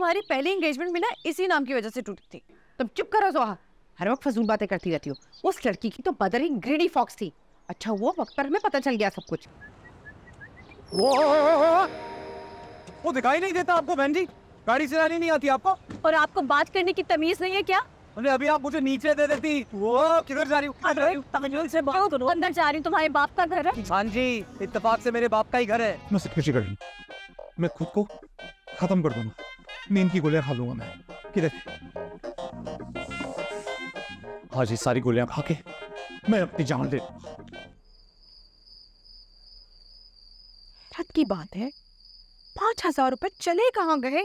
तुम्हारी पहली एंगेजमेंट भी ना इसी नाम की वजह से टूटी थी। तुम चुप करो जोहा, हर वक्त फजूल बातें करती रहती हो। उस लड़की की तो बदर ही ग्रीडी फॉक्स थी। अच्छा वो वक्त पर हमें पता चल गया सब कुछ। वो दिखाई नहीं देता आपको बहन जी? गाड़ी चलानी नहीं आती आपको? और आपको बात करने की तमीज नहीं है क्या? अरे अभी आप मुझे नीचे दे देती। वो किधर जा रही हूँ? अंदर जा रही हूँ, तुम्हारे बाप का घर है। हाँ जी, इत्तेफाक से मेरे बाप का ही घर है। मैं खुदकुशी कर लूँ, मैं खुद को खत्म कर दूंगा, नींद की गोलियां खा लूंगा मैं। किधर? हाँ जी, सारी गोलियां खा के मैं अपनी जान ले। रात की बात है, 5,000 रुपए चले कहाँ गए?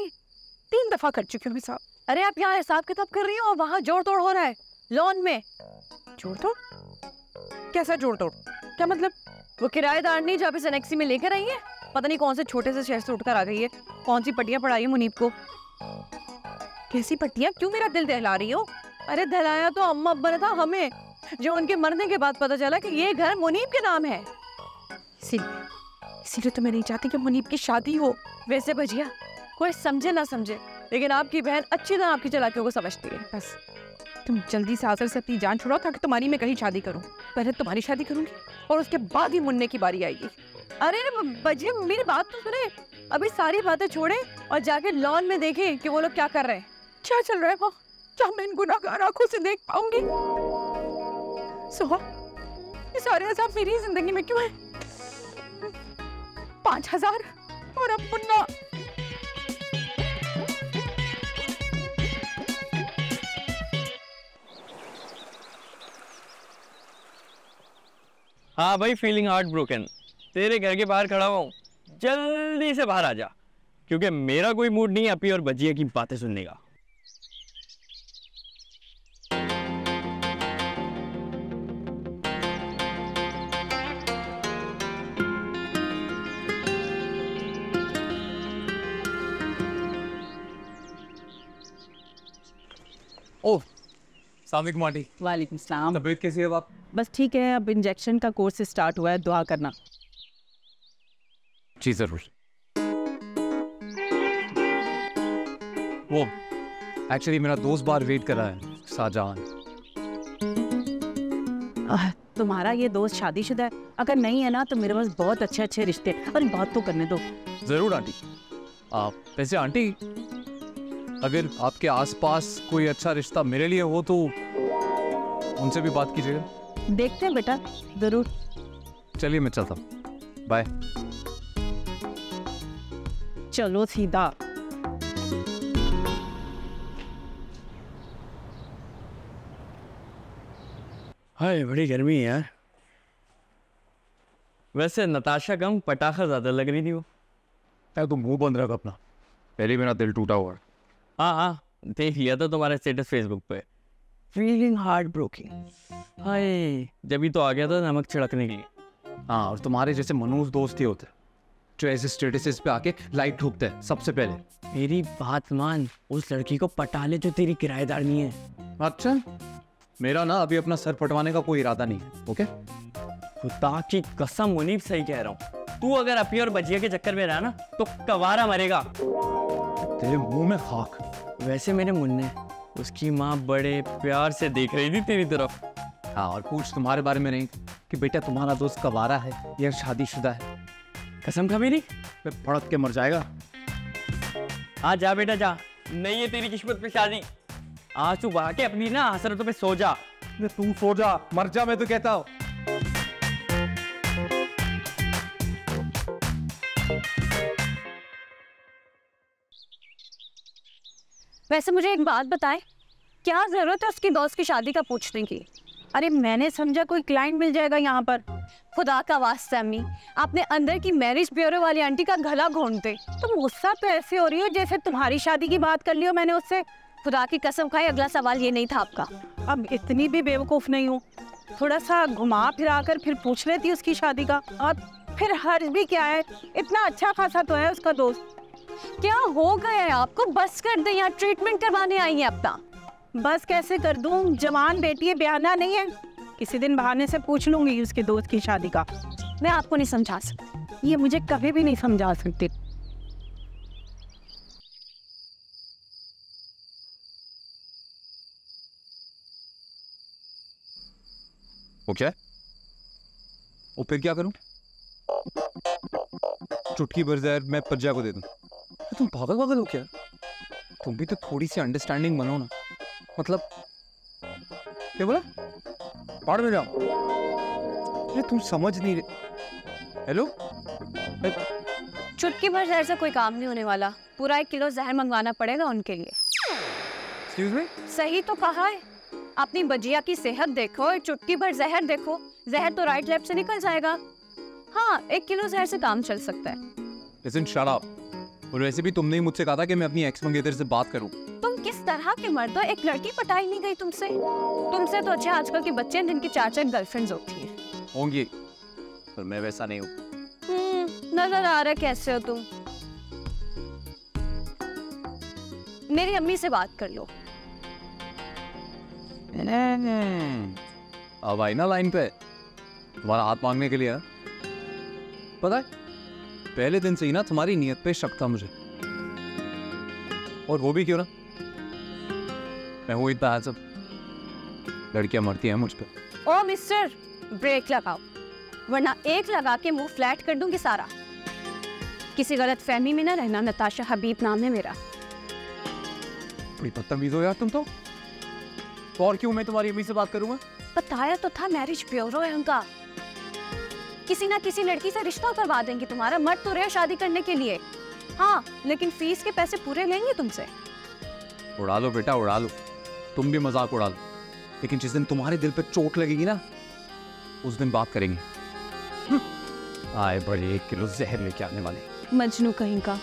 3 दफा कर चुकी हूँ हिसाब। अरे आप यहाँ हिसाब किताब कर रही हो और वहाँ जोड़ तोड़ हो रहा है लोन में। जोड़ तोड़? कैसा जोड़ तोड़? क्या मतलब? वो किराएदार नहीं जो आप इसे एनेक्सी में लेकर आई है, पता नहीं कौन से छोटे से शहर से उठकर आ गई है, कौन सी पट्टियां पढ़ाई है मुनीब को। कैसी पट्टियां? क्यों मेरा दिल दहला रही हो? अरे दहलाया तो अम्मा अब्बा ने था हमें, जो उनके मरने के बाद पता चला कि ये घर मुनीब के नाम है। इसीलिए तो मैं नहीं चाहती कि मुनीब की शादी हो। वैसे भजिया कोई समझे ना समझे, लेकिन आपकी बहन अच्छी तरह आपकी चालाकियों को समझती है। बस तुम जल्दी से आसर से अपनी जान छुड़ाओ ताकि तुम्हारी मैं कहीं शादी करूं। पहले तुम्हारी शादी करूंगी और उसके बाद ही मुन्ने की बारी आएगी। अरे भजिया मेरी बात तो सुने, अभी सारी बातें छोड़े और जाके लॉन में देखें कि वो लोग क्या कर रहे हैं। क्या चल रहा है वो? क्या मैं इन गुनाहगार आंखों से देख पाऊंगी? सोहा, ये सारे अज़ाब मेरी जिंदगी में क्यों है? 5,000 और अब मुन्ना। हाँ भाई, फीलिंग हार्ट ब्रोकन। तेरे घर के बाहर खड़ा हुआ हूँ, जल्दी से बाहर आ जा, क्योंकि मेरा कोई मूड नहीं है अपी और भजिया की बातें सुनने का। ओह, अस्सलाम वालेकुम आंटी। वालेकुम सलाम। तबीयत कैसी है आप? बस ठीक है, अब इंजेक्शन का कोर्स स्टार्ट हुआ है, दुआ करना। जी जरूर। वो एक्चुअली मेरा दोस्त बाहर वेट कर रहा है, शाहजहान। तुम्हारा ये दोस्त शादीशुदा है? अगर नहीं है ना तो मेरे पास बहुत अच्छे अच्छे रिश्ते। अरे बात तो करने दो। जरूर आंटी। वैसे आंटी, अगर आपके आसपास कोई अच्छा रिश्ता मेरे लिए हो तो उनसे भी बात कीजिएगा। देखते हैं बेटा, जरूर। चलिए मैं चलता हूँ, बाय। चलो सीधा। हाय, बड़ी गर्मी है यार। वैसे नताशा कम पटाखा ज्यादा लग रही थी वो। तू मुंह बंद रख अपना, पहले मेरा दिल टूटा हुआ है। हाँ, देख लिया था तुम्हारा स्टेटस फेसबुक पे, फीलिंग हार्ट ब्रोकन। हाय, जब तो आ गया था नमक छिड़कने के लिए। हाँ, और तुम्हारे जैसे मनूस दोस्त ही होते जो ऐसे स्टेटसेस पे आके लाइक ठोकते हैं सबसे पहले। मेरी बात मान, उस लड़की को पटा ले जो तेरी किराएदार नहीं है। अच्छा, मेरा ना अभी अपना सर फटवाने का कोई इरादा नहीं है। ओके? खुदा की कसम मुनीब, सही कह रहा हूँ। तू अगर अपी और बजिया के चक्कर में रहा ना तो कवारा मरेगा। तेरे मुंह में खाक। वैसे मेरे मुन्ने, उसकी माँ बड़े प्यार से देख रही थी तेरी तरफ। हाँ, और पूछ तुम्हारे बारे में नहीं कि बेटा तुम्हारा दोस्त कवारा है या शादीशुदा है। कसम खा मेरी, भड़क के मर जाएगा। हाँ जा बेटा जा, नहीं है तेरी किस्मत पे शादी। आज तू बहा के अपनी ना हसरतों पे सो जा। तू सो जा, मर जा, मैं तो कहता हूँ। वैसे मुझे एक बात बताएं, क्या जरूरत है उसकी दोस्त की शादी का पूछने की? अरे मैंने समझा कोई क्लाइंट मिल जाएगा यहाँ पर। खुदा का वास्ता अम्मी, आपने अंदर की मैरिज ब्यूरो वाली आंटी का गला घोंटते। तुम गुस्सा तो ऐसे हो रही हो जैसे तुम्हारी शादी की बात कर लियो मैंने उससे। खुदा की कसम खाए, अगला सवाल ये नहीं था आपका। अब इतनी भी बेवकूफ नहीं हूँ, थोड़ा सा घुमा फिरा कर फिर पूछ लेती उसकी शादी का। और फिर हर्ज भी क्या है, इतना अच्छा खासा तो है उसका दोस्त। क्या हो गया है आपको? बस कर दे, यहाँ ट्रीटमेंट करवाने आई है अपना। बस कैसे कर दूं, जवान बेटी है, बयाना नहीं है। किसी दिन बहाने से पूछ लूंगी उसके दोस्त की शादी का। मैं आपको नहीं समझा सकती, ये मुझे कभी भी नहीं समझा सकती। वो क्या है? वो फिर क्या करूं? चुटकी भर जहर मैं प्रज्ञा को दे दूं? तुम पागल पागल हो क्या? तुम भी तो थोड़ी सी अंडरस्टैंडिंग बनो ना। मतलब क्या बोला? पहाड़ में जाओ? अरे तुम समझ नहीं रहे। हेलो? चुटकी भर जहर से कोई काम नहीं होने वाला, पूरा 1 किलो जहर मंगवाना पड़ेगा उनके लिए। Excuse me? सही तो कहा है। अपनी बजिया की सेहत देखो और चुटकी भर जहर देखो, जहर तो राइट लेफ्ट से निकल जाएगा। हाँ, 1 किलो जहर से काम चल सकता है। Listen, shut up. और वैसे भी तुमने ही मुझसे कहा था कि मैं अपनी एक्स मंगेतर से बात करूं। तुम किस तरह के मर्द हो? एक लड़की पटाई नहीं गई तुमसे? तुमसे तो अच्छे आजकल के बच्चे हैं जिनकी 4-4 गर्लफ्रेंड्स होती हैं। होंगी, पर मैं वैसा नहीं हूँ। नजर आ रहा है कैसे हो तुम। मेरी अम्मी से बात कर लो। अब आई ना लाइन पे तुम्हारा हाथ मांगने के लिए। है पता है, पहले दिन से ही ना तुम्हारी नियत पे शक था मुझे। और वो भी क्यों ना, मैं हूं इतना हैंडसम, लड़कियां मरती हैं मुझ पे। ओ मिस्टर, ब्रेक लगाओ वरना एक लगा के मुंह फ्लैट कर दूंगी सारा। किसी गलत फहमी में ना रहना। नताशा हबीब नाम है मेरा। बड़ी बदतमीज हो यार तुम तो। और क्यों मैं तुम्हारी अम्मी से बात करूंगा? बताया तो था, मैरिज ब्यूरो है उनका। किसी ना किसी लड़की से रिश्ता करवा देंगे तुम्हारा। मर्द तो रहे शादी करने के लिए, हाँ, लेकिन फीस के पैसे पूरे लेंगे तुमसे। उड़ा लो बेटा, उड़ा लो, तुम भी मजाक उड़ा लो, लेकिन जिस दिन तुम्हारे दिल पे चोट लगेगी ना, उस दिन बात करेंगे। आए बड़े 1 किलो जहर लेके आने वाले मजनू कहीं का।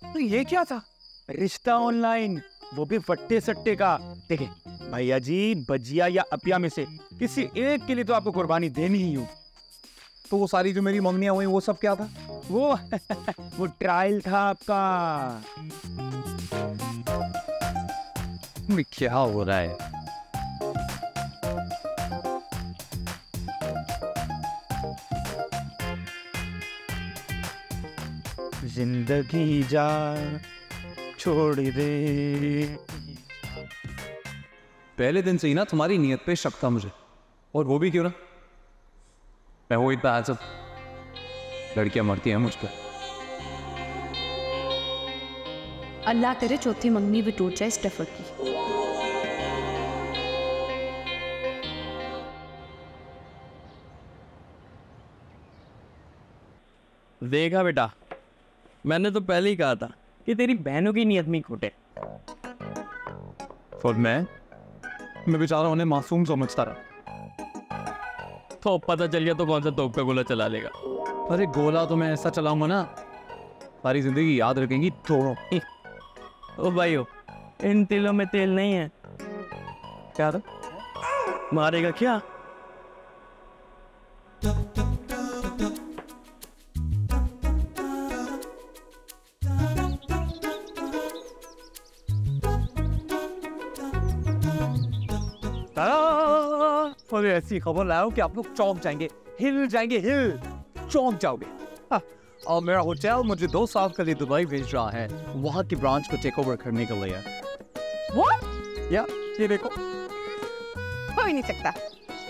तो ये क्या था? रिश्ता ऑनलाइन, वो भी फट्टे सट्टे का। देखिए भैया जी, बजिया या अपिया में से किसी एक के लिए तो आपको कुर्बानी देनी ही हो। तो वो सारी जो मेरी मंगनियां हुई वो सब क्या था? वो ट्रायल था आपका। क्या हो रहा है? जिंदगी जा छोड़ दे। पहले दिन से ही ना तुम्हारी नियत पे शक था मुझे। और वो भी क्यों ना, मैं हूं इतना हैंडसम, लड़कियां मरती हैं मुझ पे। अल्लाह करे चौथी मंगनी भी टूट जाए स्टफर की। देखा बेटा, मैंने तो पहले ही कहा था कि तेरी बहनों की नियत में खोटे। और मैं बेचारा उन्हें मासूम समझता रहा। तो पता चल गया तो कौन सा तोप का गोला चला लेगा। अरे गोला तो मैं ऐसा चलाऊंगा ना, सारी जिंदगी याद रखेंगी दोनों। ओ भाइयों, इन तिलों में तेल नहीं है। क्या था? मारेगा क्या? और ऐसी खबर लाओ कि आप लोग चौंक जाएंगे, हिल जाएंगे, चौंक जाओगे। और मेरा होटल मुझे 2 साल के लिए दुबई भेज रहा है, वहाँ की ब्रांच को टेक ओवर करने के लिए। What? या ये देखो, हो ही नहीं सकता।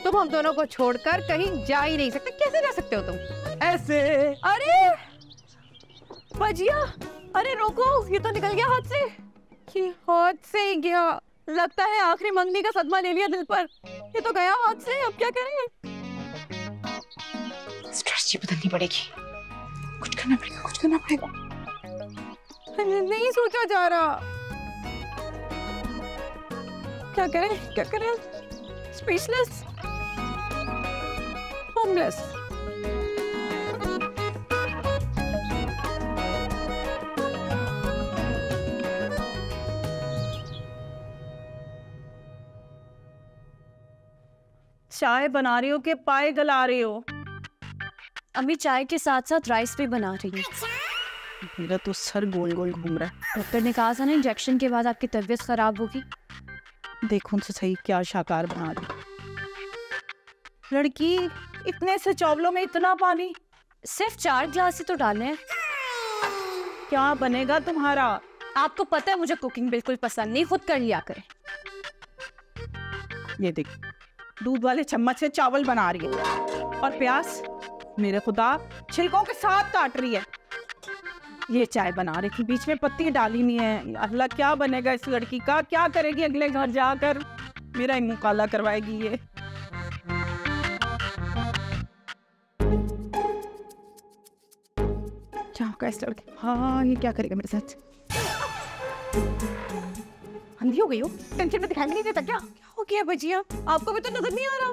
तुम हम दोनों को छोड़कर कहीं जा ही नहीं सकते। कैसे जा सकते हो तुम ऐसे? अरे बजिया, अरे रोको, ये तो निकल गया हाथ से। कि हाथ से ही गया। लगता है आखिरी मंगनी का सदमा ले लिया दिल पर। ये तो गया हाथ से, अब क्या करें? स्ट्रेटजी बदलनी पड़ेगी। कुछ करना पड़ेगा, कुछ करना पड़ेगा। नहीं सोचा जा रहा। क्या करें, क्या करें? Speechless, homeless. चाय बना रही हो कि पाए गला रही हो? अम्मी चाय के साथ साथ राइस भी बना रही हूँ। मेरा तो सर गोल गोल घूम रहा है। डॉक्टर ने कहा था ना इंजेक्शन के बाद आपकी तबीयत खराब होगी। देखो तो सही क्या शाकार बना रही। लड़की, इतने से चावलों में इतना पानी? सिर्फ 4 ग्लास ही तो डालने हैं। क्या बनेगा तुम्हारा? आपको पता है मुझे कुकिंग बिल्कुल पसंद नहीं, खुद कर लिया करें। ये देख, दूध वाले चम्मच से चावल बना रही है और प्याज मेरे खुदा छिलकों के साथ काट रही है। ये चाय बना रही थी, बीच में पत्ती डाली नहीं है। अल्लाह, क्या बनेगा इस लड़की का? क्या करेगी अगले घर जाकर? मेरा ही मुंह काला करवाएगी ये। क्या होगा इस लड़के? हाँ, ये क्या करेगा मेरे साथ? अंधी हो गई हो? टेंशन में दिखाई नहीं देता क्या? क्या हो गया भजिया? आपको भी तो नजर नहीं आ रहा।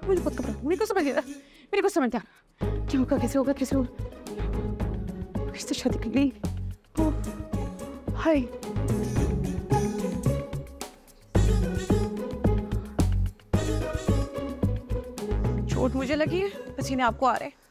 मुझे बहुत घबरा, मेरे को समझ आ रहा, मेरे को समझ आ रहा। क्या होगा? कैसे होगा? कैसे होगा? इससे शादी कर ली। हाय, चोट मुझे लगी है, पसीने आपको आ रहे हैं।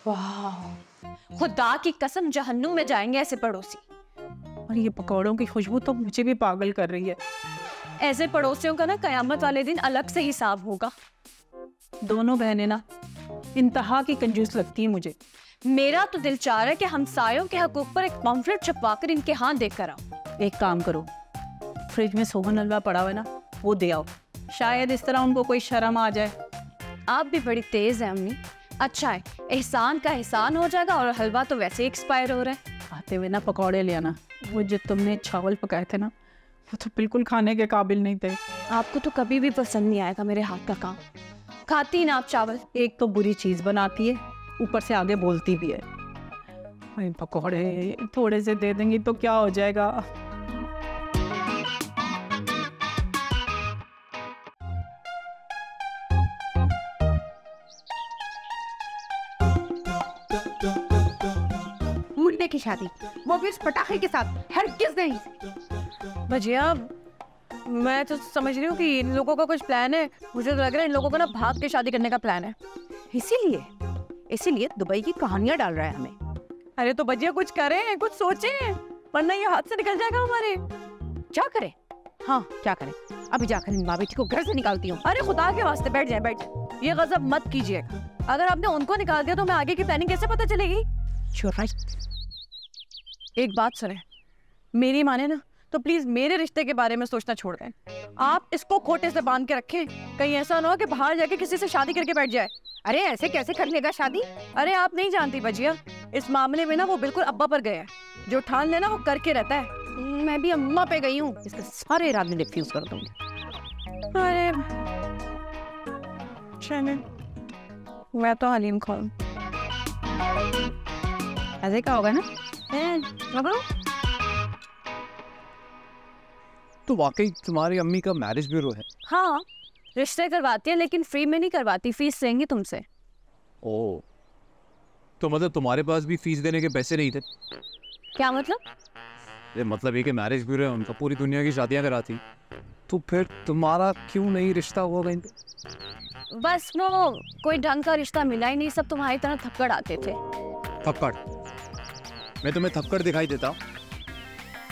वाह, खुदा की कसम जहन्नुम में जाएंगे ऐसे पड़ोसी। और ये पकौड़ों की खुशबू तो मुझे भी पागल कर रही है। ऐसे पड़ोसियों का ना कयामत वाले दिन अलग से हिसाब होगा। दोनों बहनें ना इंतहा की कंजूस लगती है मुझे। मेरा तो दिल चाह रहा है कि हमसायों के हकूक पर एक पम्फलेट छपवाकर इनके हाथ देकर आओ। एक काम करो, फ्रिज में सोहन हलवा पड़ा हुआ है ना, वो दे आओ। शायद इस तरह उनको कोई शर्म आ जाए। आप भी बड़ी तेज है अम्मी। अच्छा है, एहसान का एहसान हो जाएगा और हलवा तो वैसे ही एक्सपायर हो रहा है। आते हुए ना पकौड़े ले आना। वो जो तुमने चावल पकाए थे ना, वो तो बिल्कुल खाने के काबिल नहीं थे। आपको तो कभी भी पसंद नहीं आएगा मेरे हाथ का काम। खाती ना आप चावल। एक तो बुरी चीज बनाती है, ऊपर से आगे बोलती भी है। भाई पकौड़े थोड़े से दे देंगी तो क्या हो जाएगा। मुन्ने की शादी, वो भी उस पटाखे के साथ, हरगिज़ नहीं। भजिया, मैं तो समझ रही हूँ कि इन लोगों का कुछ प्लान है। मुझे तो लग रहा है इन लोगों को ना भाग के शादी करने का प्लान है। इसीलिए दुबई की कहानियां डाल रहा है हमें। अरे तो भजिया कुछ करें, कुछ सोचें, वरना ये हाथ से निकल जाएगा हमारे। क्या करें? हाँ क्या करें? अभी जाकर इन माँ बेटी को घर से निकालती हूँ। अरे खुदा के वास्ते बैठ जाए, बैठ जाए। ये गजब मत कीजिएगा। अगर आपने उनको निकाल दिया तो हमें आगे की प्लानिंग कैसे पता चलेगी? एक बात सुने, मेरी माने ना तो प्लीज मेरे रिश्ते के बारे में सोचना छोड़ दें। आप इसको खोटे से बांध के रखें, कहीं ऐसा ना हो कि बाहर जाके किसी से शादी करके बैठ जाए। अरे ऐसे कैसे कर लेगा शादी? अरे आप नहीं जानती भजिया, इस मामले में ना वो बिल्कुल अब्बा पर गया है। जो ठान लेना वो करके रहता है। मैं भी अम्मा पे गई हूँ। इसके सारे इरादे डिफ्यूज कर दूंगी। अरे चले, मैं तो हलीम खाऊं। ऐसे क्या होगा ना? तो वाकई तुम्हारी अम्मी का मैरिज ब्यूरो है? हाँ, रिश्ते करवाती है लेकिन फ्री में नहीं करवाती, फीस लेंगी तुमसे। ओह, तो मतलब तुम्हारे पास भी फीस देने के पैसे नहीं थे? क्या मतलब? ये मतलब ये कि मैरिज ब्यूरो है उनका, पूरी दुनिया की शादियां कराती। तो फिर तुम्हारा क्यों नहीं रिश्ता हुआ बहन? बस नो, कोई ढंग का रिश्ता मिला ही नहीं, सब तुम्हारी तरह थप्पड़ आते थे। थप्पड़? मैं तुम्हें थप्पड़ दिखाई देता हूँ?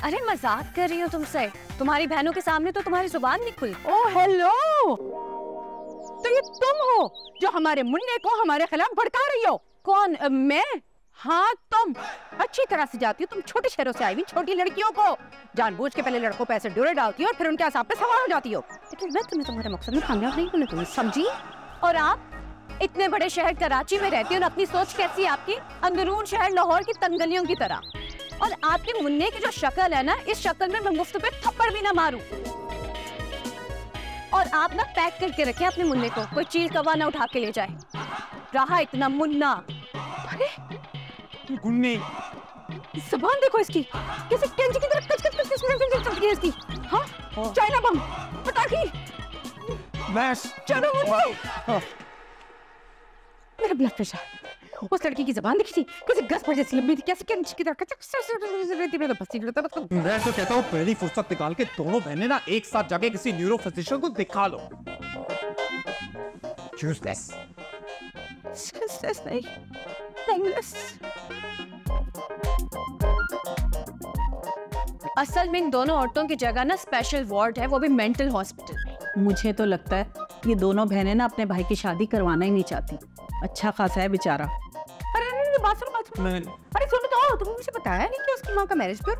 अरे मजाक कर रही हूँ तुमसे, तुम्हारी बहनों के सामने तो तुम्हारी जुबान नहीं खुली। ओह हेलो, तो ये तुम हो जो हमारे मुन्ने को हमारे खिलाफ भड़का रही हो? कौन? मैं? हाँ तुम अच्छी तरह से जाती हो, तुम छोटे शहरों से आई हुई छोटी लड़कियों को जानबूझ के पहले लड़कों पे ऐसे डोरे डालती हो और फिर उनके हिसाब पे सवार हो जाती हो। लेकिन मैं तुम्हें तुम्हारे मकसद में कामयाब नहीं होने दूंगी, समझी? और आप इतने बड़े शहर कराची में रहती हो, अपनी सोच कैसी है आपकी? अंदरून शहर लाहौर की तंगलियों की तरह। और आपके मुन्ने की जो शक्ल है ना, इस शक्ल में मैं मुफ्त पे थप्पड़ भी ना मारूं। और आप ना पैक करके रखें अपने मुन्ने को, कोई चीज कवा ना उठा के ले जाए। रहा इतना मुन्ना। अरे गुन्नी, ज़बान देखो इसकी, कैसे कैंची की तरह कच कच चलती है इसकी। हाँ, चाइना बम, पटाखी, मैश, चलो मेरा ब्लड प्रेशर। उस लड़की की ज़बान देखी थी, कैसे गस पर जैसी लंबी थी, कैसे कैंची की तरह कच रहती है। मैं तो कहता हूँ पहली फुर्सत निकाल के दोनों बहनें ना एक साथ जाके किसी न्यूरो फिजिशियन को दिखा लो। Useless. नहीं, Thankless. असल में इन दोनों औरतों की जगह ना स्पेशल वार्ड है, वो भी मेंटल हॉस्पिटल। मुझे तो लगता है ये दोनों बहनें ना अपने भाई की शादी करवाना ही नहीं चाहती। अच्छा खासा है बेचारा। अरे बात सुनो। अरे सुनो तो, तुमने मुझे बताया नहीं कि उसकी माँ का मैरिज पर?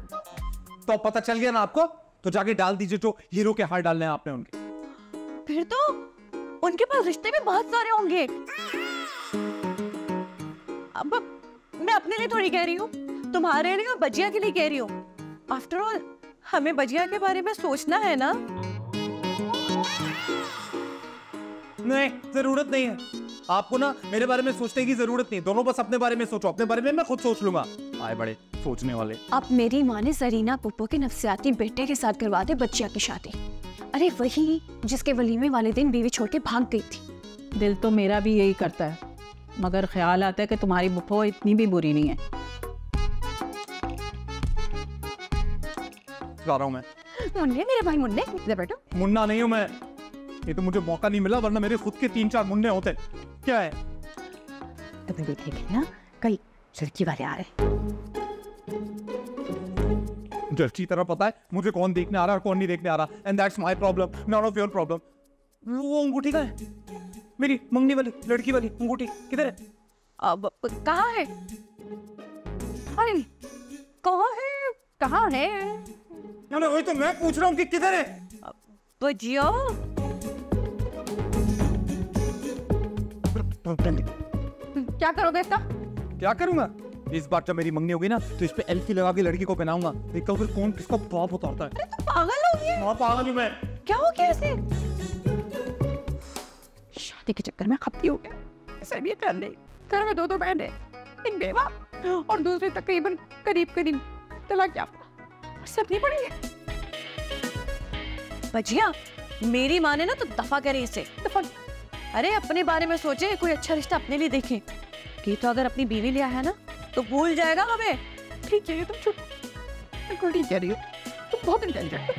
तो पता चल गया ना आपको, तो जाके डाल दीजिए जो हीरो के हार डालने हैं आपने उनके। फिर तो उनके पास रिश्ते भी बहुत सारे होंगे। अब मैं अपने लिए थोड़ी कह रही हूँ, तुम्हारे लिए और बजिया के लिए कह रही हूँ। आफ्टर ऑल हमें बजिया के बारे में सोचना है ना। नहीं, जरूरत नहीं है आपको ना मेरे बारे में सोचने की जरूरत नहीं। दोनों बस अपने बारे में सोचो, अपने बारे में मैं खुद सोच लूंगा। आए बड़े सोचने वाले। अब मेरी माँ ने जरीना पुप्पो के नफसियाती बेटे के साथ करवा दे बच्चिया की शादी। अरे वही जिसके वलीमे वाले दिन बीवी छोड़ के भाग गई थी। दिल तो मेरा भी यही करता है, मगर ख्याल आता है कि तुम्हारी बुप्पो इतनी भी बुरी नहीं है। जा रहा हूं मैं। मुन्ने, मेरे भाई मुन्ने, इधर बैठो। मुन्ना नहीं हूं मैं, ये तो मुझे मौका नहीं मिला, वरना मेरे खुद के 3-4 मुन्ने होते। क्या है? तुम्हें भी ठीक है ना, कई लड़की वाले आ रहे। मुझे अच्छी तरह पता है मुझे कौन देखने आ रहा है और कौन नहीं देखने आ रहा, and that's my problem, not of your problem. वो अंगूठी कहाँ है? मेरी मंगनी वाली लड़की वाली अंगूठी किधर है? अब कहाँ है? अरे कहाँ है? कहाँ है? अरे वही तो मैं पूछ रहा हूँ कि किधर है? बजिया, क्या करोगे इसका? क्या करूंगा? इस बार जब मेरी मंगनी होगी ना, तो इस पे एल्फी लगा के लड़की को पहनाऊंगा। देखता फिर कौन किसका बाप उतारता है। अरे तुम पागल हो गए? हाँ पागल हूँ मैं। क्या हो गया ऐसे? शादी के चक्कर में खपती हो गया। ऐसा भी कर ले। घर में 2 बहन है, इन बेवा और दूसरे तकरीबन करीब तलाक याफ्ता। सब नहीं पड़ेंगे। बजिया, मेरी माँ ने ना तो दफा करे इसे। दफा? अरे अपने बारे में सोचे, कोई अच्छा रिश्ता अपने लिए देखे। कि तो अगर अपनी बीवी लिया है ना, तो भूल जाएगा हमें। ठीक है, तुम चुप। मैं ठीक कह रही हूँ, तुम बहुत इंटेलिजेंट हो।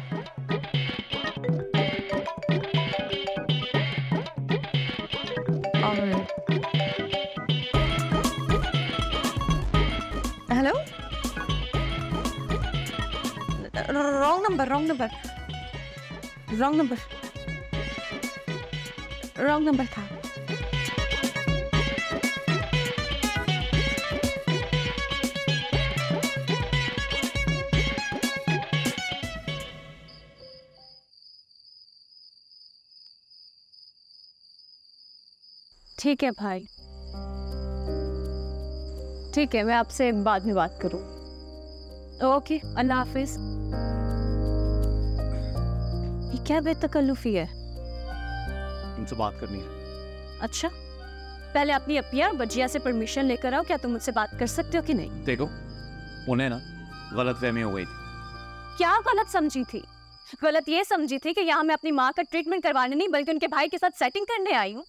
Hello, wrong number, wrong number था। ठीक है भाई, ठीक है, मैं आपसे बाद में बात करूँ। ओके, अल्लाह हाफिज। ये क्या बेतकल्लुफी है? तुमसे बात करनी है। अच्छा, पहले अपनी अपिया और बजिया से परमिशन लेकर आओ। क्या तुम मुझसे बात कर सकते हो कि नहीं? देखो, उन्हें ना गलतफहमी हो गई थी। क्या गलत समझी थी? गलत ये समझी थी कि यहाँ मैं अपनी माँ का ट्रीटमेंट करवाने नहीं, बल्कि उनके भाई के साथ सेटिंग करने आई हूँ।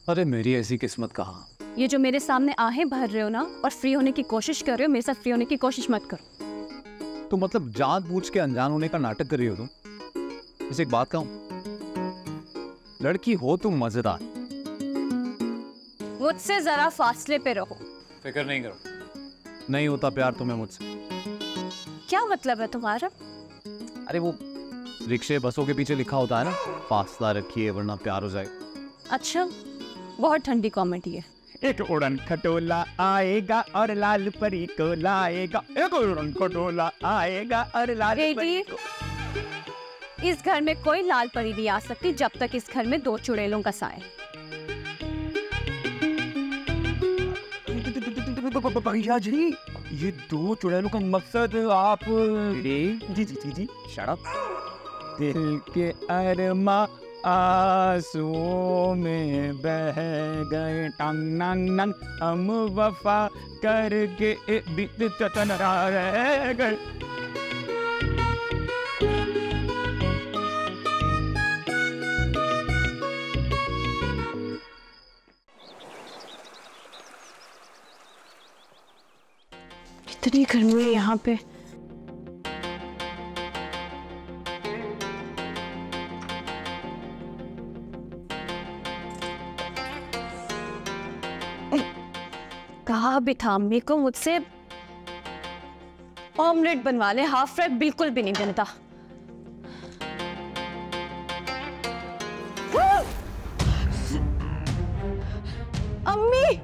अरे मेरी ऐसी किस्मत कहाँ। ये जो मेरे सामने आहें भर रहे हो ना और फ्री होने की कोशिश कर रहे हो, मेरे साथ फ्री होने की कोशिश मत करो। तो मतलब जानबूझ के अनजान होने का नाटक कर रही हो तुम। इसे एक बात कहूं, लड़की हो तुम मजेदार। मुझसे जरा फासले पे रहो। फिक्र नहीं करो, नहीं होता प्यार तुम्हें मुझसे। क्या मतलब है तुम्हारा? अरे वो रिक्शे बसों के पीछे लिखा होता है ना, फासला रखिए वरना प्यार हो जाएगा। अच्छा, बहुत ठंडी कॉमेडी है। एक उड़न खटोला आएगा और लाल परी को लाएगा। एक उड़न खटोला आएगा और लाल परी को। इस घर में कोई लाल परी नहीं आ सकती जब तक इस घर में 2 चुड़ैलों का साए। भैया जी, ये 2 चुड़ैलों का मकसद आप जी जी जी जी शराब दिल के अरमा आंसुओं में बह गए टंग नंग नंग, हम वफा करके तन रह गए। इतनी गर्मी है यहाँ पे। कहा भी था अम्मी को मुझसे ऑमलेट बनवा ले, हाफ फ्राई बिल्कुल भी नहीं बनता। अम्मी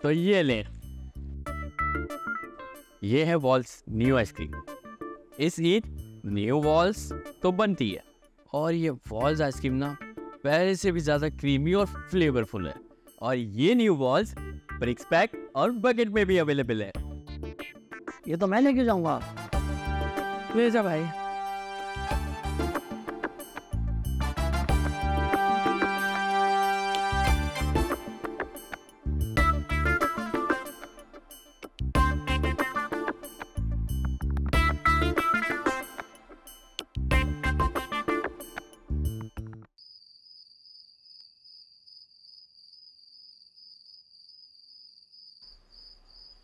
तो ये ले, ये है वॉल्स न्यू आइसक्रीम। इस ईद न्यू वॉल्स तो बनती है, और ये वॉल्स आइसक्रीम ना पहले से भी ज्यादा क्रीमी और फ्लेवरफुल है। और ये न्यू वॉल्स ब्रिक्स पैक और बकेट में भी अवेलेबल है। ये तो मैं लेके जाऊंगा। ले जा भाई।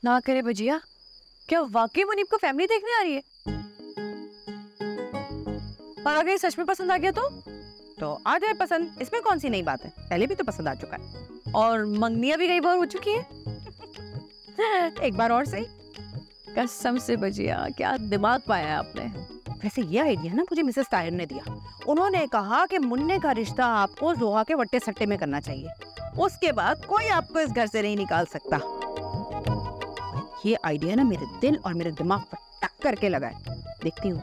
ना करे भजिया, क्या वाकई मुनीब को फैमिली देखने आ रही है? और अगर सच में पसंद आ गया तो आ जाए पसंद, इसमें कौन सी नई बात है, पहले भी तो पसंद आ चुका है। और मंगनिया भी कई बार हो चुकी है। एक बार और सही। कसम से भजिया, क्या दिमाग पाया है आपने। वैसे ये आइडिया ना मुझे मिसेस तायर ने दिया। उन्होंने कहा कि मुन्ने का रिश्ता आपको जोहा के वट्टे सट्टे में करना चाहिए, उसके बाद कोई आपको इस घर से नहीं निकाल सकता। ये आइडिया ना मेरे दिल और मेरे दिमाग पर टक्कर के लगा है। देखती हूँ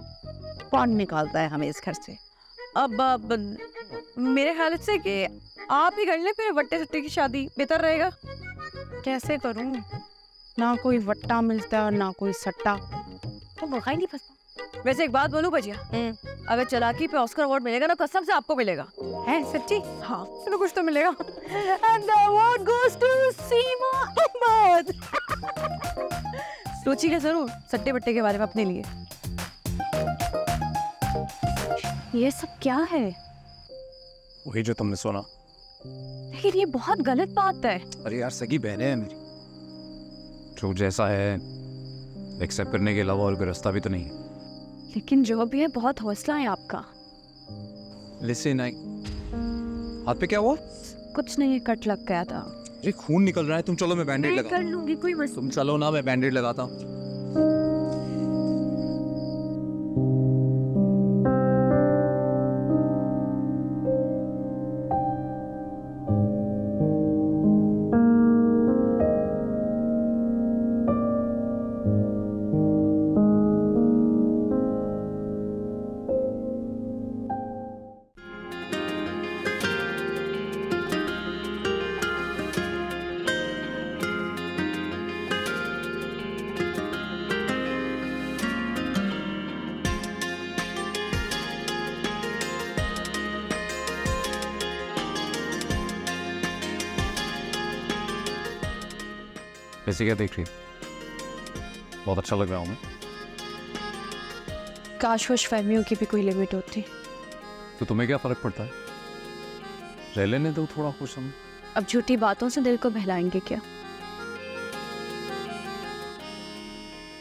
कौन निकालता है हमें इस घर से। अब मेरे ख्याल से कि आप ही कर ले, फिर वट्टे सट्टे की शादी बेहतर रहेगा। कैसे करूँ, ना कोई वट्टा मिलता है और ना कोई सट्टा, तो मुर्गा ही नहीं फंसता। वैसे एक बात बोलूं भजिया, अगर चालाकी पे ऑस्कर अवार्ड मिलेगा ना, कसम से आपको मिलेगा। है सच्ची? हाँ, चलो कुछ तो मिलेगा। And the award goes to सीमा अहमद। सोचिएगा जरूर सट्टे बट्टे के बारे में अपने लिए। ये सब क्या है? वही जो तुमने सुना। लेकिन ये बहुत गलत बात है। अरे यार, सगी बहनें हैं मेरी, जो जैसा है एक्सेप्ट करने के अलावा और कोई रास्ता भी तो नहीं है। लेकिन जो भी है, बहुत हौसला है आपका। लिसन, हाथ पे क्या हुआ? कुछ नहीं, कट लग गया था। अरे खून निकल रहा है, तुम चलो मैं बैंडेड लगा। कर लूंगी, कोई मसला। तुम चलो ना, मैं बैंडेड लगाता हूँ। वैसे क्या देख रही है? बहुत अच्छा लग रहा हूँ मैं। काश खुश फहमियों की भी कोई लिमिट होती। तो तुम्हें क्या फर्क पड़ता है? रह लेने दो थोड़ा खुश हम। अब झूठी बातों से दिल को बहलाएंगे क्या?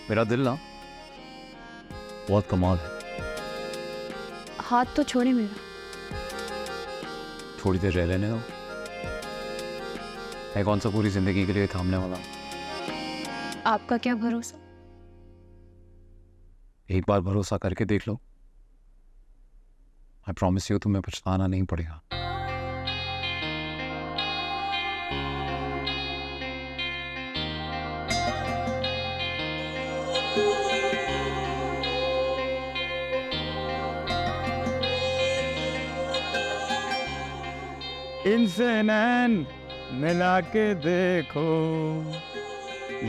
मेरा दिल ना बहुत कमाल है। हाथ तो छोड़े मेरा। थोड़ी देर रह लेने दो। मैं कौन सा पूरी जिंदगी के लिए थामने वाला हूं? आपका क्या भरोसा? एक बार भरोसा करके देख लो। आई प्रॉमिस यू तुम्हें पछताना नहीं पड़ेगा। इनसे नैन मिला के देखो,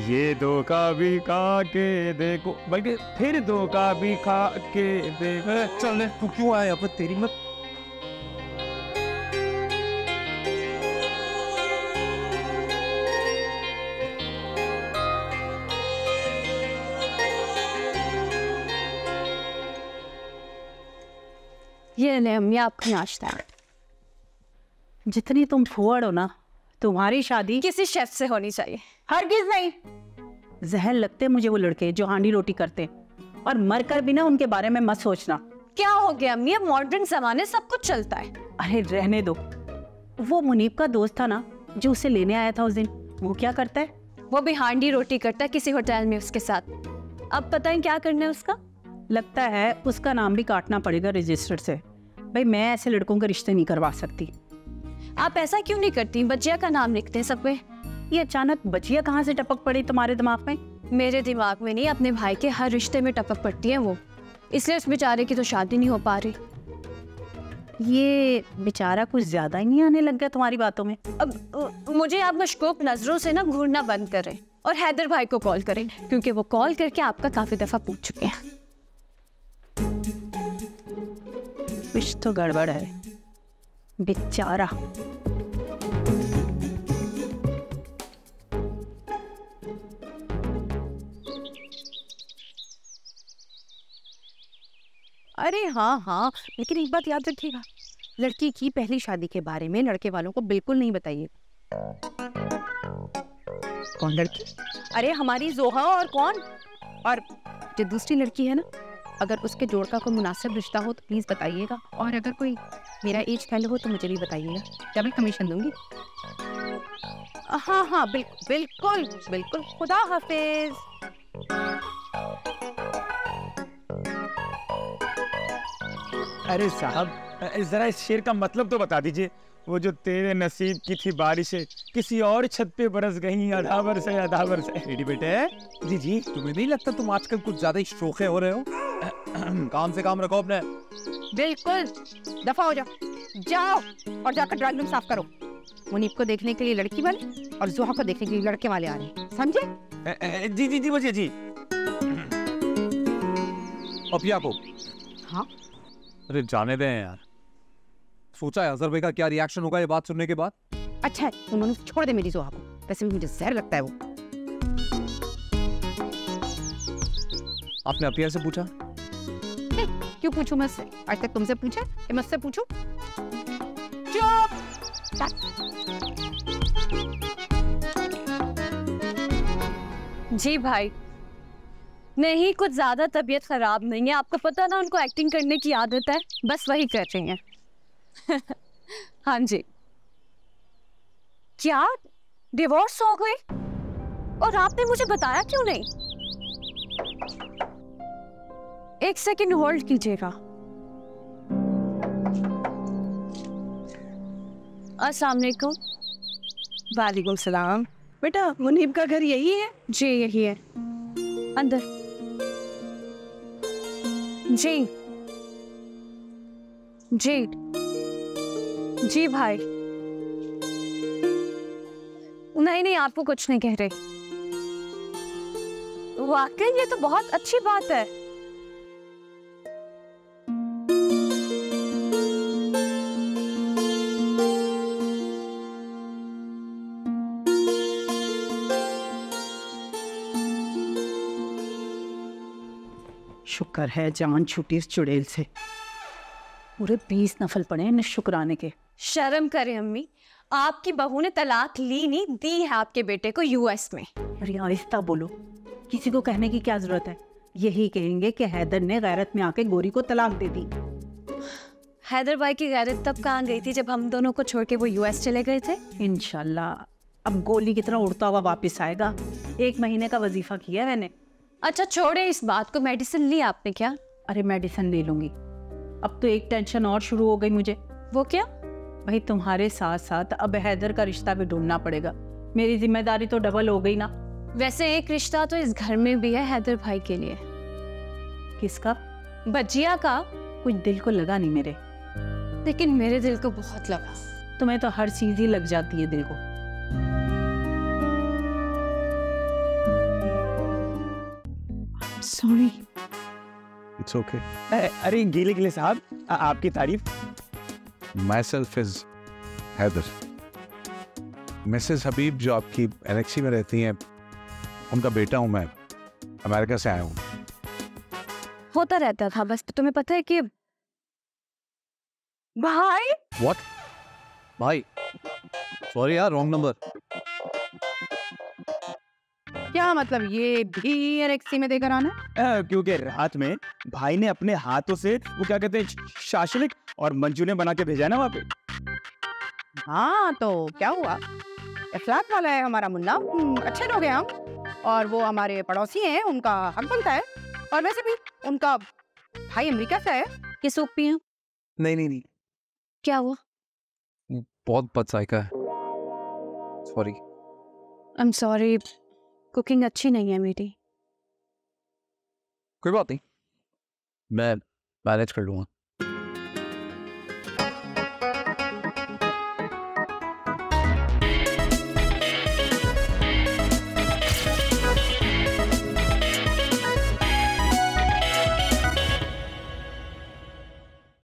ये धोखा भी खा के देखो, बल्कि फिर धोखा भी खा के देखो। चल तू क्यों आया यहाँ पर? तेरी मत। ये ले अम्मी आपका नाश्ता है। जितनी तुम फुअड़ हो ना, तुम्हारी शादी किसी शेफ से होनी चाहिए। हरगिज नहीं। जहर लगते मुझे वो लड़के जो हांडी रोटी करते, और मरकर भी ना उनके बारे में मत सोचना। क्या हो गया अम्मी, अब मॉडर्न जमाने सब कुछ चलता है। अरे रहने दो। वो मुनीब का दोस्त था ना जो उसे लेने आया था उस दिन, वो क्या करता है? वो भी हांडी रोटी करता है किसी होटल में उसके साथ। अब पता है क्या करना है उसका? लगता है उसका नाम भी काटना पड़ेगा रजिस्टर से। भाई मैं ऐसे लड़कों के रिश्ते नहीं करवा सकती। आप ऐसा क्यों नहीं करती? बच्चिया का नाम लिखते हैं सब पे। ये अचानक बचिया कहाँ से टपक पड़ी तुम्हारे दिमाग में? मेरे दिमाग में नहीं, अपने भाई के हर रिश्ते में टपक पड़ती है वो, इसलिए उस बेचारे की तो शादी नहीं हो पा रही। ये बेचारा कुछ ज्यादा ही नहीं आने लग गया तुम्हारी बातों में। अब मुझे आप मशकूक नजरों से ना घूरना बंद करें और हैदर भाई को कॉल करें, क्योंकि वो कॉल करके आपका काफी दफा पूछ चुके हैं। कुछ तो गड़बड़ है बेचारा। अरे हाँ हाँ, लेकिन एक बात याद रखिएगा, लड़की की पहली शादी के बारे में लड़के वालों को बिल्कुल नहीं बताइए। कौन लड़की? अरे हमारी जोहा। और कौन? और जो दूसरी लड़की है ना, अगर उसके जोड़ का कोई मुनासिब रिश्ता हो तो प्लीज बताइएगा, और अगर कोई मेरा एज फैल हो तो मुझे भी बताइएगा, डबल कमीशन दूंगी। हाँ हाँ बिल्कुल बिल्कुल बिल्कुल। खुदा हाफिज। अरे साहब जरा इस शेर का मतलब तो बता दीजिए। वो जो तेरे नसीब की थी बारिशें किसी और छत पे बरस गई, अधावर से अधावर से। बेटी बेटे, जी जी। तुम्हें नहीं लगता तुम आजकल कुछ ज्यादा ही शोखे हो रहे हो? काम से काम रखो अपने। बिल्कुल, दफा हो जाओ। जाओ और जाकर ड्राइंग रूम साफ करो। मुनीब को देखने के लिए लड़की वाले और जोहा को देखने के लिए लड़के वाले आ रहे हैं, समझे? जी जी जी बजिए जी। अपिया को। हाँ अरे जाने दें यार। सोचा है अजहर भाई का क्या रिएक्शन होगा ये बात सुनने के बाद? अच्छा है, उन्होंने छोड़ दे मेरी जोहा को, वैसे भी मुझे जहर लगता है वो। आपने अपिया से पूछा? क्यों पूछूं मैं उससे? आज तक तुमसे पूछा कि मैं उससे पूछूं? चुप। जी भाई, नहीं कुछ ज्यादा तबीयत खराब नहीं है। आपको पता ना उनको एक्टिंग करने की आदत है, बस वही कर रही हैं। हाँ जी। क्या डिवोर्स हो गई? और आपने मुझे बताया क्यों नहीं? एक सेकंड होल्ड कीजिएगा। अस्सलाम वालेकुम। वालेकुम सलाम। बेटा मुनीब का घर यही है? जी यही है, अंदर। जी जी जी भाई। नहीं नहीं, आपको कुछ नहीं कह रहे। वाकई ये तो बहुत अच्छी बात है। शुक्र है जान छूटी इस चुड़ैल से। पूरे 20 नफल पड़े हैं शुक्राने के। शर्म करें अम्मी, आपकी बहू ने तलाक ली नहीं, दी है आपके बेटे को यूएस में। अरे आहिस्ता बोलो, किसी को कहने की क्या जरूरत है, यही कहेंगे कि हैदर ने गैरत में आके गोरी को तलाक दे दी। हैदर भाई की गैरत तब कहाँ गई थी जब हम दोनों को छोड़ के वो यूएस चले गए थे। इंशाल्लाह अब गोली की तरह उड़ता हुआ वापस आएगा। 1 महीने का वजीफा किया मैंने। अच्छा छोड़े इस बात को, मेडिसिन ली आपने क्या? अरे मेडिसिन ले लूंगी। अब तो एक टेंशन और शुरू हो गई मुझे। वो क्या? भाई तुम्हारे साथ साथ अब हैदर का रिश्ता भी ढूंढना पड़ेगा। मेरी जिम्मेदारी तो डबल हो गई ना। वैसे एक रिश्ता तो इस घर में भी है हैदर भाई के लिए। किसका? बजिया का। कुछ दिल को लगा नहीं मेरे। लेकिन मेरे दिल को बहुत लगा। तुम्हें तो हर चीज ही लग जाती है दिल को। सॉरी। It's okay. अरे गीले गिले साहब, आपकी तारीफ। Myself is Haider. Mrs Habib जो आपकी एलेक्सी में रहती हैं, उनका बेटा हूँ मैं, अमेरिका से आया हूँ। होता रहता था बस। तो तुम्हें पता है कि भाई व्हाट? भाई सॉरी यार, रॉन्ग नंबर। क्या मतलब ये भी एलेक्सी में देकर आना? क्योंकि रात में भाई ने अपने हाथों से वो क्या कहते हैं शाशलिक और मंचूरियन बना के भेजा है ना वहाँ पे। हाँ तो क्या हुआ, इफ्लाक वाला है हमारा मुन्ना। अच्छे लोग हैं हम, और वो हमारे पड़ोसी हैं, उनका हक बनता है। और वैसे भी उनका भाई अमेरिका से है। ये सूप पिए? नहीं, क्या हुआ? बहुत बदसाइका है, sorry. I am sorry, cooking अच्छी नहीं है मेरी। कोई बात नहीं, मैं मैनेज कर लूँगा।